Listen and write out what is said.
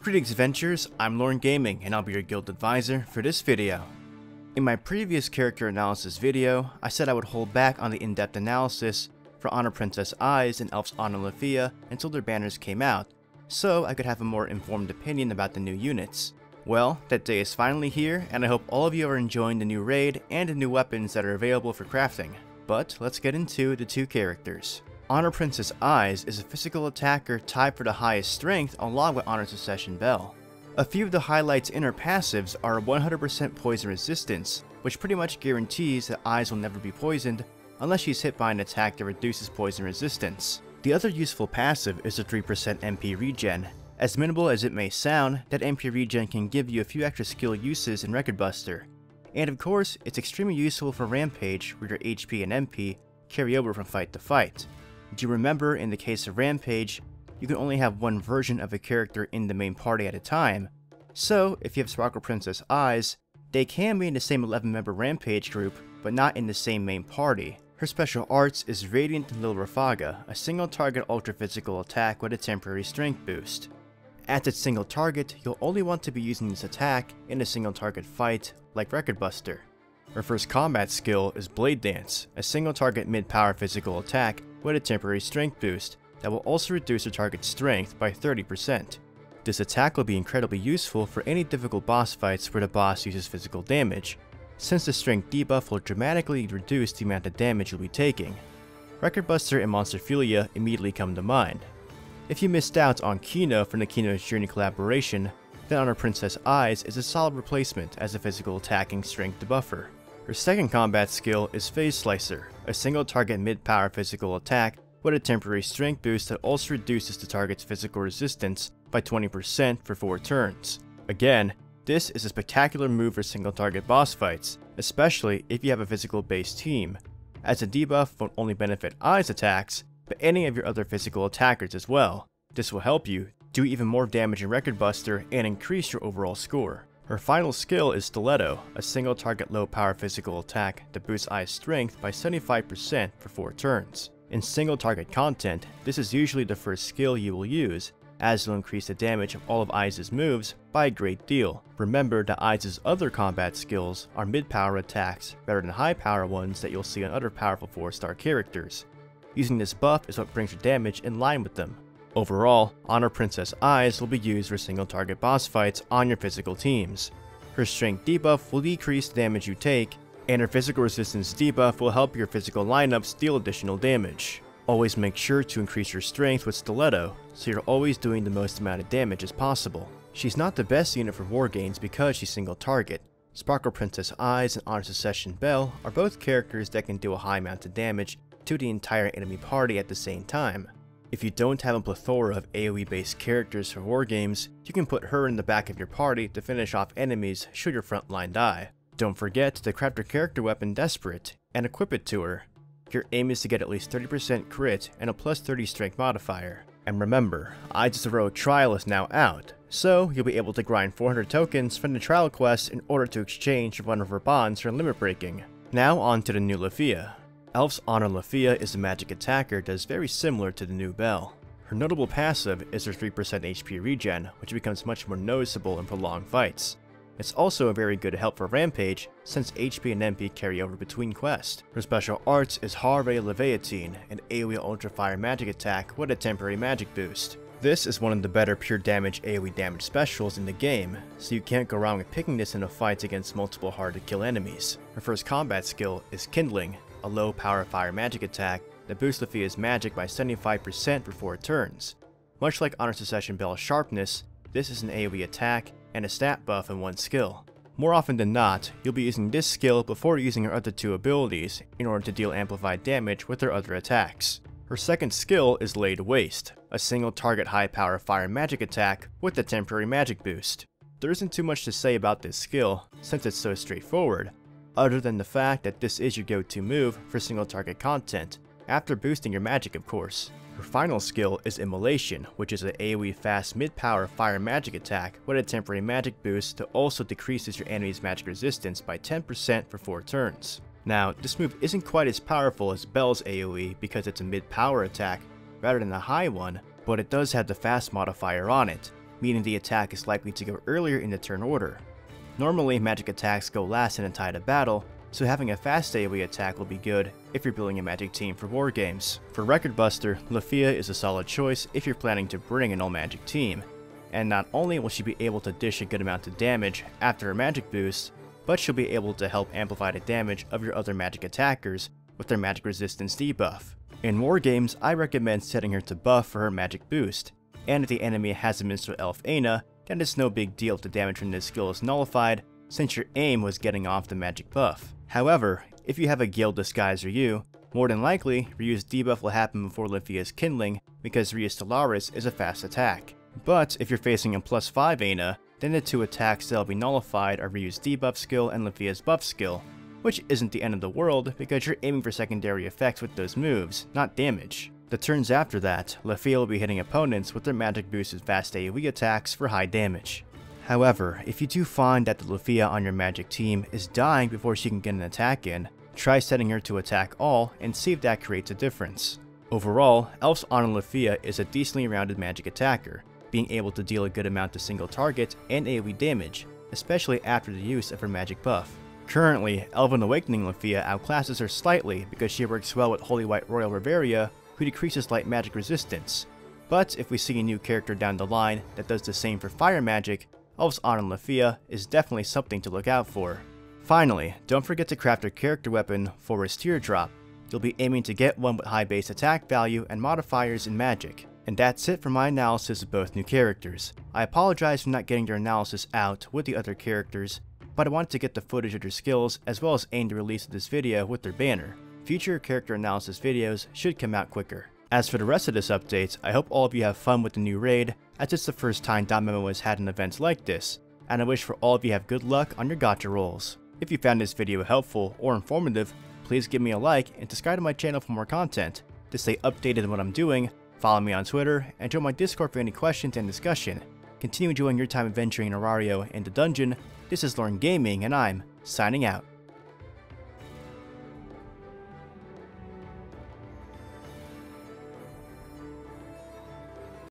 Greetings adventurers, I'm Lorne Gaming and I'll be your guild advisor for this video. In my previous character analysis video, I said I would hold back on the in-depth analysis for Honor Princess Eyes and Elf's Honor Lefiya until their banners came out, so I could have a more informed opinion about the new units. Well, that day is finally here, and I hope all of you are enjoying the new raid and the new weapons that are available for crafting. But let's get into the two characters. Honor Princess Eyes is a physical attacker tied for the highest strength along with Honor Succession Bell. A few of the highlights in her passives are 100% poison resistance, which pretty much guarantees that Eyes will never be poisoned unless she's hit by an attack that reduces poison resistance. The other useful passive is a 3% MP regen. As minimal as it may sound, that MP regen can give you a few extra skill uses in Record Buster. And of course, it's extremely useful for Rampage where your HP and MP carry over from fight to fight. Do you remember in the case of Rampage, you can only have one version of a character in the main party at a time, so if you have Sparkle Princess Eyes, they can be in the same 11-member Rampage group, but not in the same main party. Her special arts is Radiant Lil Rafaga, a single target ultra physical attack with a temporary strength boost. At its single target, you'll only want to be using this attack in a single target fight, like Record Buster. Her first combat skill is Blade Dance, a single target mid-power physical attack with a temporary strength boost that will also reduce her target's strength by 30%. This attack will be incredibly useful for any difficult boss fights where the boss uses physical damage, since the strength debuff will dramatically reduce the amount of damage you'll be taking. Record Buster and Monsterphilia immediately come to mind. If you missed out on Kino from the Kino's Journey collaboration, then Honor Princess Eyes is a solid replacement as a physical attacking strength debuffer. Her second combat skill is Phase Slicer, a single target mid-power physical attack with a temporary strength boost that also reduces the target's physical resistance by 20% for 4 turns. Again, this is a spectacular move for single target boss fights, especially if you have a physical based team, as the debuff won't only benefit Eyes attacks, but any of your other physical attackers as well. This will help you do even more damage in Record Buster and increase your overall score. Her final skill is Stiletto, a single target low power physical attack that boosts Eyes' strength by 75% for 4 turns. In single target content, this is usually the first skill you will use, as it will increase the damage of all of Eyes' moves by a great deal. Remember that Eyes' other combat skills are mid-power attacks rather than high-power ones that you'll see on other powerful 4-star characters. Using this buff is what brings your damage in line with them. Overall, Honor Princess Eyes will be used for single target boss fights on your physical teams. Her strength debuff will decrease the damage you take, and her physical resistance debuff will help your physical lineups deal additional damage. Always make sure to increase your strength with Stiletto, so you're always doing the most amount of damage as possible. She's not the best unit for war games because she's single target. Sparkle Princess Eyes and Honor Succession Bell are both characters that can do a high amount of damage to the entire enemy party at the same time. If you don't have a plethora of AoE based characters for war games, you can put her in the back of your party to finish off enemies should your front line die. Don't forget to craft her character weapon Desperate and equip it to her. Your aim is to get at least 30% crit and a plus 30 strength modifier. And remember, Eyes' Heroic Trial is now out, so you'll be able to grind 400 tokens from the trial quest in order to exchange one of her bonds for limit breaking. Now on to the new Lefiya. Elf's Honor Lefiya is a magic attacker that is very similar to the new Bell. Her notable passive is her 3% HP regen, which becomes much more noticeable in prolonged fights. It's also a very good help for Rampage, since HP and MP carry over between quests. Her special arts is Harvey Leviatine, an AoE Ultra Fire magic attack with a temporary magic boost. This is one of the better pure damage AoE damage specials in the game, so you can't go wrong with picking this in a fight against multiple hard to kill enemies. Her first combat skill is Kindling, a low power fire magic attack that boosts Lefiya's magic by 75% for 4 turns. Much like Honor Succession Bell's Sharpness, this is an AoE attack and a stat buff in one skill. More often than not, you'll be using this skill before using her other 2 abilities in order to deal amplified damage with her other attacks. Her second skill is Laid Waste, a single target high power fire magic attack with a temporary magic boost. There isn't too much to say about this skill since it's so straightforward, other than the fact that this is your go-to move for single target content, after boosting your magic of course. Her final skill is Immolation, which is an AoE fast mid-power fire magic attack with a temporary magic boost that also decreases your enemy's magic resistance by 10% for 4 turns. Now, this move isn't quite as powerful as Bell's AoE because it's a mid-power attack rather than a high one, but it does have the fast modifier on it, meaning the attack is likely to go earlier in the turn order. Normally, magic attacks go last in a tide of battle, so having a fast AoE attack will be good if you're building a magic team for war games. For Record Buster, Lefiya is a solid choice if you're planning to bring an all-magic team, and not only will she be able to dish a good amount of damage after her magic boost, but she'll be able to help amplify the damage of your other magic attackers with their magic resistance debuff. In war games, I recommend setting her to buff for her magic boost, and if the enemy has a minstrel elf Aina, then it's no big deal if the damage from this skill is nullified, since your aim was getting off the magic buff. However, if you have a Guild Disguise Ryu, more than likely, Ryu's debuff will happen before Lefiya's Kindling, because Ryu Stellaris is a fast attack. But if you're facing a +5 Aina, then the two attacks that will be nullified are Ryu's debuff skill and Lefiya's buff skill, which isn't the end of the world because you're aiming for secondary effects with those moves, not damage. The turns after that, Lefiya will be hitting opponents with their magic boosted fast AoE attacks for high damage. However, if you do find that the Lefiya on your magic team is dying before she can get an attack in, try setting her to attack all and see if that creates a difference. Overall, Elf's Honor Lefiya is a decently rounded magic attacker, being able to deal a good amount to single target and AoE damage, especially after the use of her magic buff. Currently, Elven Awakening Lefiya outclasses her slightly because she works well with Holy White Royal Reveria, who decreases light magic resistance. But if we see a new character down the line that does the same for fire magic, Elf's Honor Lefiya is definitely something to look out for. Finally, don't forget to craft a character weapon for his teardrop. You'll be aiming to get one with high base attack value and modifiers in magic. And that's it for my analysis of both new characters. I apologize for not getting their analysis out with the other characters, but I wanted to get the footage of their skills as well as aim the release of this video with their banner. Future character analysis videos should come out quicker. As for the rest of this update, I hope all of you have fun with the new raid, as it's the first time DanMemo has had an event like this, and I wish for all of you have good luck on your gacha rolls. If you found this video helpful or informative, please give me a like and subscribe to my channel for more content. To stay updated on what I'm doing, follow me on Twitter and join my Discord for any questions and discussion. Continue enjoying your time adventuring in Aurario and the dungeon. This is Learn Gaming, and I'm signing out.